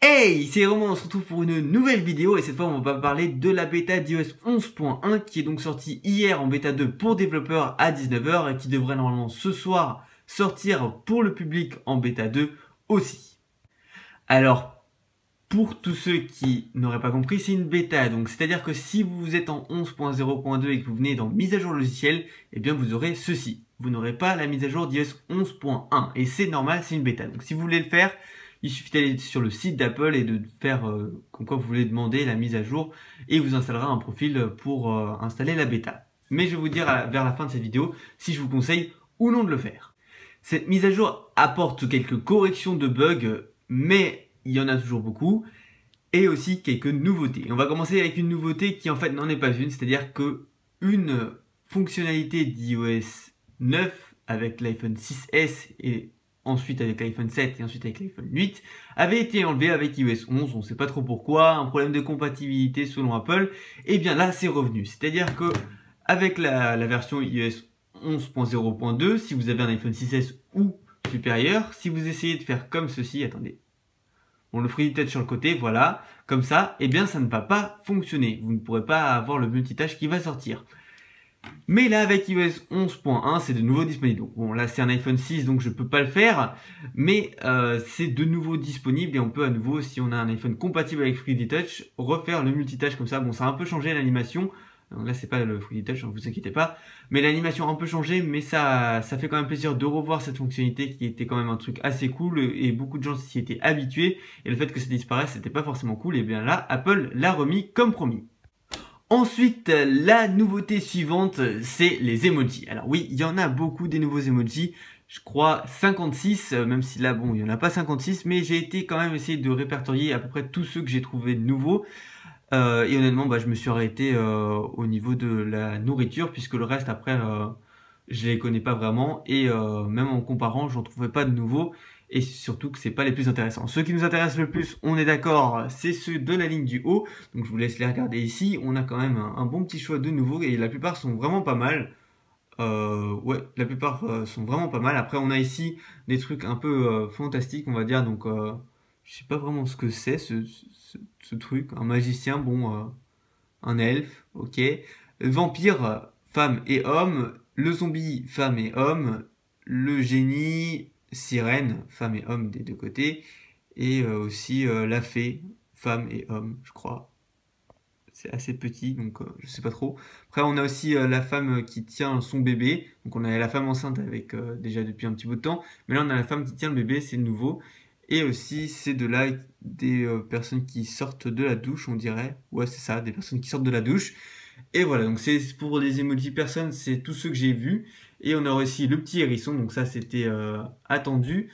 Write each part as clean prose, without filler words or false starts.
Hey, c'est Romain, on se retrouve pour une nouvelle vidéo et cette fois on va parler de la bêta d'iOS 11.1 qui est donc sortie hier en bêta 2 pour développeurs à 19 h et qui devrait normalement ce soir sortir pour le public en bêta 2 aussi. Alors, pour tous ceux qui n'auraient pas compris, c'est une bêta, donc c'est-à-dire que si vous êtes en 11.0.2 et que vous venez dans mise à jour logiciel, eh bien vous aurez ceci. Vous n'aurez pas la mise à jour d'iOS 11.1 et c'est normal, c'est une bêta. Donc si vous voulez le faire, il suffit d'aller sur le site d'Apple et de faire comme quoi vous voulez demander la mise à jour et vous installerez un profil pour installer la bêta. Mais je vais vous dire vers la fin de cette vidéo si je vous conseille ou non de le faire. Cette mise à jour apporte quelques corrections de bugs, mais il y en a toujours beaucoup, et aussi quelques nouveautés. On va commencer avec une nouveauté qui en fait n'en est pas une, c'est-à-dire que une fonctionnalité d'iOS 9 avec l'iPhone 6S et ensuite avec l'iPhone 7 et ensuite avec l'iPhone 8 avait été enlevée avec iOS 11, on ne sait pas trop pourquoi, un problème de compatibilité selon Apple, et bien là c'est revenu. C'est-à-dire que avec la version iOS 11.0.2, si vous avez un iPhone 6S ou supérieur, si vous essayez de faire comme ceci, attendez, on le free touch sur le côté, voilà, comme ça, eh bien ça ne va pas fonctionner. Vous ne pourrez pas avoir le multitâche qui va sortir. Mais là, avec iOS 11.1, c'est de nouveau disponible. Donc, bon, là, c'est un iPhone 6, donc je peux pas le faire. Mais c'est de nouveau disponible et on peut à nouveau, si on a un iPhone compatible avec 3D Touch, refaire le multitâche comme ça. Bon, ça a un peu changé l'animation. Là, c'est pas le 3D Touch, ne vous inquiétez pas. Mais l'animation a un peu changé, mais ça fait quand même plaisir de revoir cette fonctionnalité qui était quand même un truc assez cool et beaucoup de gens s'y étaient habitués. Et le fait que ça disparaisse, c'était pas forcément cool. Et bien là, Apple l'a remis comme promis. Ensuite, la nouveauté suivante, c'est les emojis. Alors oui, il y en a beaucoup des nouveaux emojis. Je crois 56, même si là, bon, il n'y en a pas 56, mais j'ai été quand même essayer de répertorier à peu près tous ceux que j'ai trouvé nouveaux. Et honnêtement, je me suis arrêté au niveau de la nourriture, puisque le reste, après, je les connais pas vraiment. Et même en comparant, j'en trouvais pas de nouveaux. Et surtout que c'est pas les plus intéressants. Ceux qui nous intéressent le plus, on est d'accord, c'est ceux de la ligne du haut. Donc je vous laisse les regarder ici. On a quand même un bon petit choix de nouveaux et la plupart sont vraiment pas mal. Ouais, la plupart sont vraiment pas mal. Après on a ici des trucs un peu fantastiques, on va dire. Donc je sais pas vraiment ce que c'est ce truc. Un magicien, bon, un elfe, ok. Vampire, femme et homme. Le zombie, femme et homme. Le génie, sirène, femme et homme des deux côtés, et aussi la fée, femme et homme, je crois. C'est assez petit, donc je sais pas trop. Après, on a aussi la femme qui tient son bébé. Donc on a la femme enceinte avec déjà depuis un petit bout de temps, mais là on a la femme qui tient le bébé, c'est nouveau. Et aussi c'est de là des personnes qui sortent de la douche, on dirait. Ouais, c'est ça, des personnes qui sortent de la douche. Et voilà, donc c'est pour les emojis personnes, c'est tous ceux que j'ai vus. Et on a aussi le petit hérisson, donc ça c'était attendu.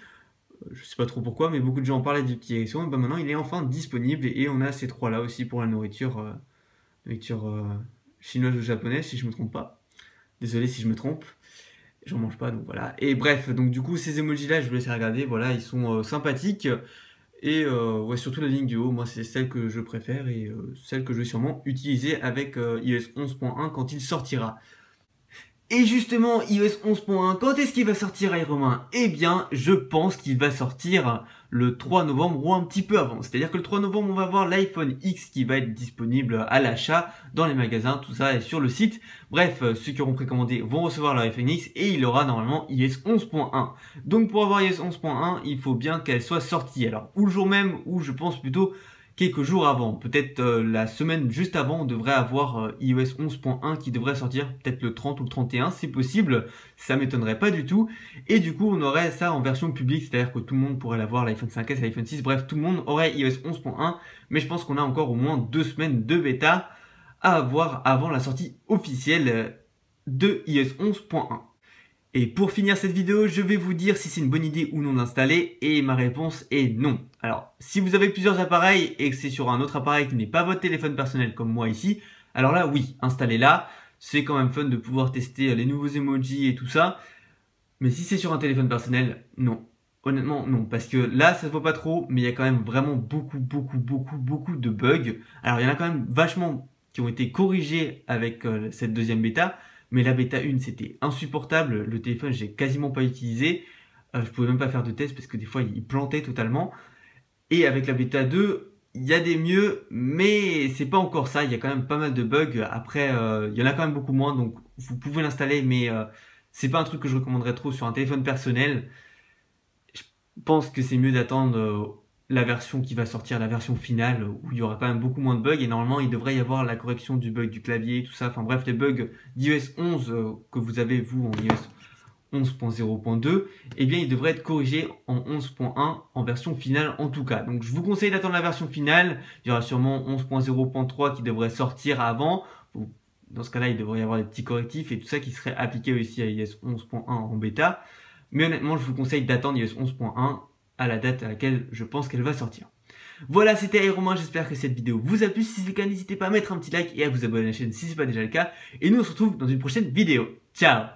Je sais pas trop pourquoi, mais beaucoup de gens en parlaient du petit hérisson. Et maintenant il est enfin disponible et on a ces trois là aussi pour la nourriture, chinoise ou japonaise si je me trompe pas. Désolé si je me trompe, j'en mange pas donc voilà. Et bref, donc du coup ces emojis là je vous laisse regarder, voilà, ils sont sympathiques. Et ouais, surtout la ligne du haut, moi c'est celle que je préfère et celle que je vais sûrement utiliser avec iOS 11.1 quand il sortira. Et justement, iOS 11.1, quand est-ce qu'il va sortir, Romain? Eh bien, je pense qu'il va sortir le 3 novembre ou un petit peu avant. C'est-à-dire que le 3 novembre, on va voir l'iPhone X qui va être disponible à l'achat dans les magasins, tout ça est sur le site. Bref, ceux qui auront précommandé vont recevoir leur iPhone X et il aura normalement iOS 11.1. Donc pour avoir iOS 11.1, il faut bien qu'elle soit sortie. Alors, ou le jour même, ou je pense plutôt quelques jours avant, peut-être la semaine juste avant, on devrait avoir iOS 11.1 qui devrait sortir, peut-être le 30 ou le 31, c'est possible, ça m'étonnerait pas du tout, et du coup on aurait ça en version publique, c'est-à-dire que tout le monde pourrait l'avoir, l'iPhone 5S et l'iPhone 6, bref, tout le monde aurait iOS 11.1, mais je pense qu'on a encore au moins 2 semaines de bêta à avoir avant la sortie officielle de iOS 11.1. Et pour finir cette vidéo, je vais vous dire si c'est une bonne idée ou non d'installer, et ma réponse est non. Alors, si vous avez plusieurs appareils et que c'est sur un autre appareil qui n'est pas votre téléphone personnel comme moi ici, alors là, oui, installez-la. C'est quand même fun de pouvoir tester les nouveaux emojis et tout ça. Mais si c'est sur un téléphone personnel, non. Honnêtement, non. Parce que là, ça se voit pas trop, mais il y a quand même vraiment beaucoup de bugs. Alors, il y en a quand même vachement qui ont été corrigés avec cette deuxième bêta. Mais la bêta 1, c'était insupportable. Le téléphone, j'ai quasiment pas utilisé. Je pouvais même pas faire de test parce que des fois, il plantait totalement. Et avec la bêta 2, il y a des mieux, mais c'est pas encore ça. Il y a quand même pas mal de bugs. Après, il y en a quand même beaucoup moins, donc vous pouvez l'installer, mais c'est pas un truc que je recommanderais trop sur un téléphone personnel. Je pense que c'est mieux d'attendre la version qui va sortir, la version finale, où il y aura quand même beaucoup moins de bugs. Et normalement, il devrait y avoir la correction du bug du clavier, tout ça. Enfin bref, les bugs d'iOS 11 que vous avez, vous, en iOS 11.0.2, eh bien il devrait être corrigé en 11.1 en version finale en tout cas. Donc je vous conseille d'attendre la version finale. Il y aura sûrement 11.0.3 qui devrait sortir avant. Dans ce cas-là, il devrait y avoir des petits correctifs et tout ça qui serait appliqué aussi à iOS 11.1 en bêta. Mais honnêtement, je vous conseille d'attendre iOS 11.1 à la date à laquelle je pense qu'elle va sortir. Voilà, c'était Romain, j'espère que cette vidéo vous a plu. Si c'est le cas, n'hésitez pas à mettre un petit like et à vous abonner à la chaîne si ce n'est pas déjà le cas. Et nous, on se retrouve dans une prochaine vidéo. Ciao!